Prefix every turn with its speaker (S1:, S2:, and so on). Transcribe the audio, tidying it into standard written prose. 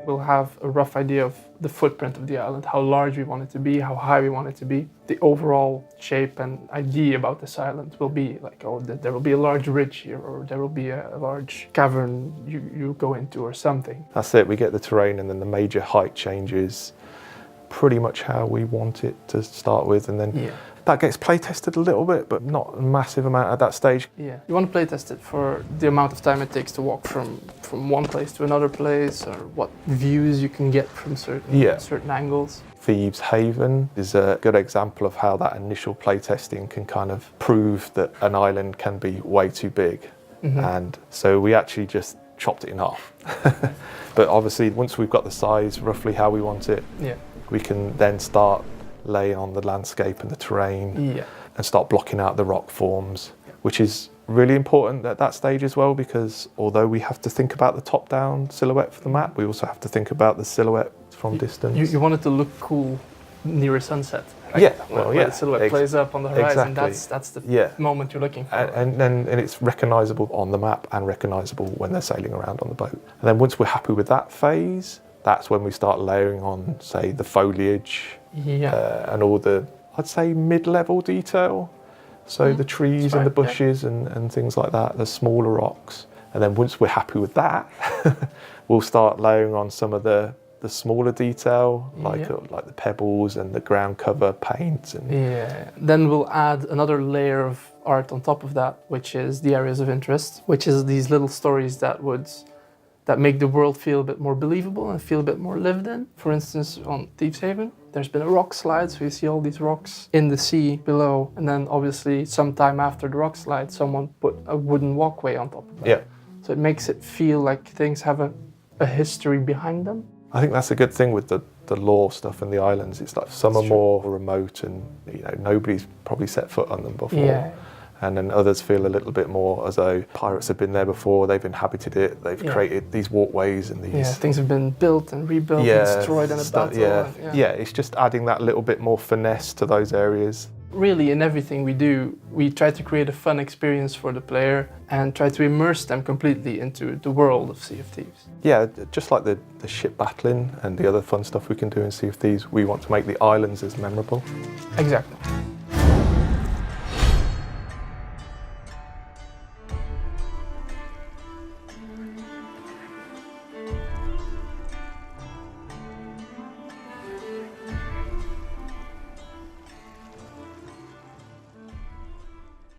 S1: We'll have a rough idea of the footprint of the island, how large we want it to be, how high we want it to be. The overall shape and idea about this island will be like, oh, there will be a large ridge here, or there will be a large cavern you go into or something.
S2: That's it, we get the terrain and then the major height changes pretty much how we want it to start with, and then that gets play tested a little bit, but not a massive amount at that stage.
S1: Yeah, you want to play test it for the amount of time it takes to walk from one place to another place, or what views you can get from certain angles.
S2: Thieves Haven is a good example of how that initial play testing can kind of prove that an island can be way too big. And so we actually just chopped it in half. But obviously once we've got the size roughly how we want it, we can then start laying on the landscape and the terrain and start blocking out the rock forms, which is really important at that stage as well, because although we have to think about the top-down silhouette for the map, we also have to think about the silhouette from distance.
S1: You want it to look cool near a sunset.
S2: When
S1: the silhouette plays up on the horizon,
S2: exactly.
S1: that's the moment you're looking for.
S2: And it's recognisable on the map and recognisable when they're sailing around on the boat. And then once we're happy with that phase, that's when we start layering on, say, the foliage and all the, I'd say, mid-level detail. So the trees and the bushes and things like that, the smaller rocks. And then once we're happy with that, we'll start layering on some of the smaller detail, like the pebbles and the ground cover paint.
S1: Then we'll add another layer of art on top of that, which is the areas of interest, which is these little stories that make the world feel a bit more believable and feel a bit more lived in. For instance, on Thieves Haven, there's been a rock slide, so you see all these rocks in the sea below, and then obviously sometime after the rock slide, someone put a wooden walkway on top of that. So it makes it feel like things have a history behind them.
S2: I think that's a good thing with the lore stuff and the islands. It's like some are more remote and nobody's probably set foot on them before. And then others feel a little bit more as though pirates have been there before, they've inhabited it, they've created these walkways and these...
S1: things have been built and rebuilt and destroyed in a battle.
S2: It's just adding that little bit more finesse to those areas.
S1: Really, in everything we do, we try to create a fun experience for the player and try to immerse them completely into the world of Sea of Thieves.
S2: Yeah, just like the ship battling and the other fun stuff we can do in Sea of Thieves, we want to make the islands as memorable.
S1: Exactly.